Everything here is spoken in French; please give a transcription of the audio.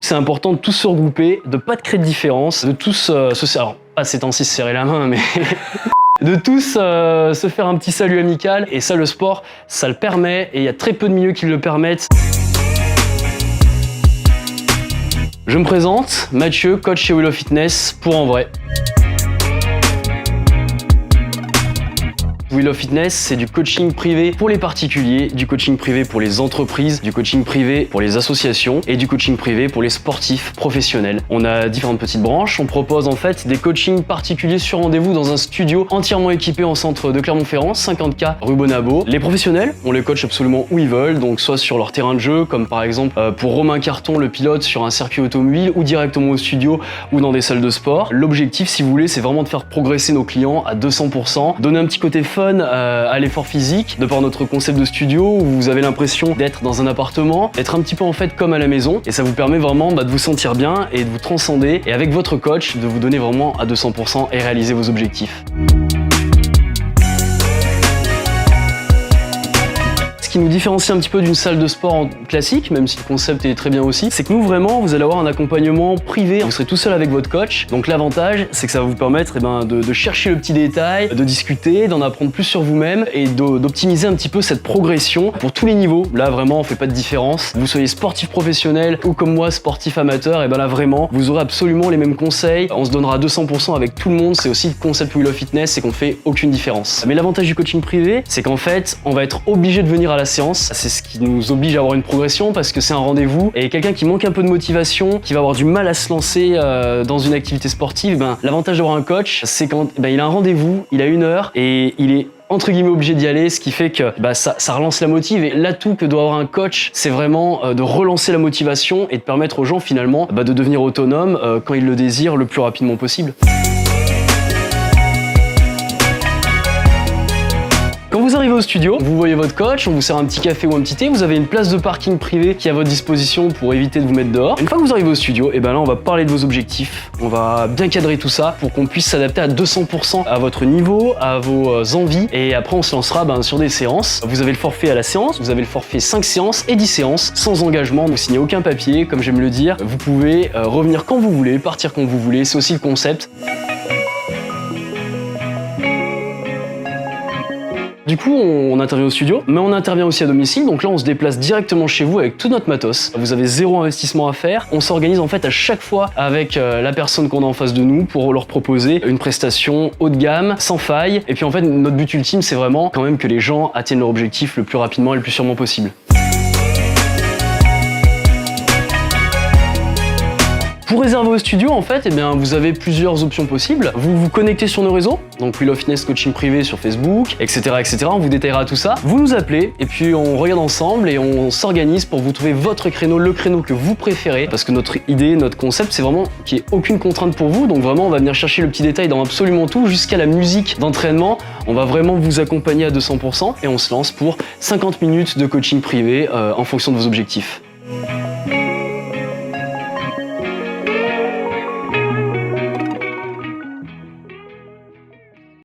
C'est important de tous se regrouper, de pas de créer de différence, de tous alors pas ces temps-ci se serrer la main, mais de tous se faire un petit salut amical. Et ça, le sport, ça le permet, et il y a très peu de milieux qui le permettent. Je me présente, Mathieu, coach chez Willow Fitness pour en vrai. Willow Fitness, c'est du coaching privé pour les particuliers, du coaching privé pour les entreprises, du coaching privé pour les associations et du coaching privé pour les sportifs professionnels. On a différentes petites branches. On propose en fait des coachings particuliers sur rendez-vous dans un studio entièrement équipé en centre de Clermont-Ferrand, 50K rue Bonabo. Les professionnels, on les coach absolument où ils veulent, donc soit sur leur terrain de jeu, comme par exemple pour Romain Carton, le pilote, sur un circuit automobile, ou directement au studio ou dans des salles de sport. L'objectif, si vous voulez, c'est vraiment de faire progresser nos clients à 200%, donner un petit côté fun à l'effort physique, de par notre concept de studio où vous avez l'impression d'être dans un appartement, d'être un petit peu en fait comme à la maison, et ça vous permet vraiment de vous sentir bien et de vous transcender, et avec votre coach de vous donner vraiment à 200% et réaliser vos objectifs. Ce qui nous différencie un petit peu d'une salle de sport classique, même si le concept est très bien aussi, c'est que nous vraiment, vous allez avoir un accompagnement privé. Vous serez tout seul avec votre coach. Donc l'avantage, c'est que ça va vous permettre de chercher le petit détail, de discuter, d'en apprendre plus sur vous-même et d'optimiser un petit peu cette progression pour tous les niveaux. Là vraiment, on fait pas de différence. Vous soyez sportif professionnel ou comme moi, sportif amateur, et ben là vraiment, vous aurez absolument les mêmes conseils. On se donnera à 200% avec tout le monde. C'est aussi le concept Willow Fitness, c'est qu'on fait aucune différence. Mais l'avantage du coaching privé, c'est qu'en fait, on va être obligé de venir à la séance. C'est ce qui nous oblige à avoir une progression parce que c'est un rendez-vous, et quelqu'un qui manque un peu de motivation, qui va avoir du mal à se lancer dans une activité sportive, l'avantage d'avoir un coach, c'est quand il a un rendez-vous, il a 1 heure et il est entre guillemets obligé d'y aller, ce qui fait que ça relance la motive. Et l'atout que doit avoir un coach, c'est vraiment de relancer la motivation et de permettre aux gens finalement de devenir autonomes quand ils le désirent le plus rapidement possible. Quand vous arrivez au studio, vous voyez votre coach, on vous sert un petit café ou un petit thé, vous avez une place de parking privée qui est à votre disposition pour éviter de vous mettre dehors. Une fois que vous arrivez au studio, et là on va parler de vos objectifs, on va bien cadrer tout ça pour qu'on puisse s'adapter à 200% à votre niveau, à vos envies, et après on se lancera sur des séances. Vous avez le forfait à la séance, vous avez le forfait 5 séances et 10 séances sans engagement, vous signez aucun papier, comme j'aime le dire. Vous pouvez revenir quand vous voulez, partir quand vous voulez, c'est aussi le concept. Du coup, on intervient au studio, mais on intervient aussi à domicile. Donc là, on se déplace directement chez vous avec tout notre matos. Vous avez 0 investissement à faire. On s'organise en fait à chaque fois avec la personne qu'on a en face de nous pour leur proposer une prestation haut de gamme, sans faille. Et puis en fait, notre but ultime, c'est vraiment quand même que les gens atteignent leur objectif le plus rapidement et le plus sûrement possible. Pour réserver au studio, en fait, vous avez plusieurs options possibles. Vous vous connectez sur nos réseaux, donc Willow Fitness Coaching Privé sur Facebook, etc., etc. On vous détaillera tout ça. Vous nous appelez et puis on regarde ensemble et on s'organise pour vous trouver votre créneau, le créneau que vous préférez. Parce que notre idée, notre concept, c'est vraiment qu'il n'y ait aucune contrainte pour vous. Donc vraiment, on va venir chercher le petit détail dans absolument tout, jusqu'à la musique d'entraînement. On va vraiment vous accompagner à 200% et on se lance pour 50 minutes de coaching privé en fonction de vos objectifs.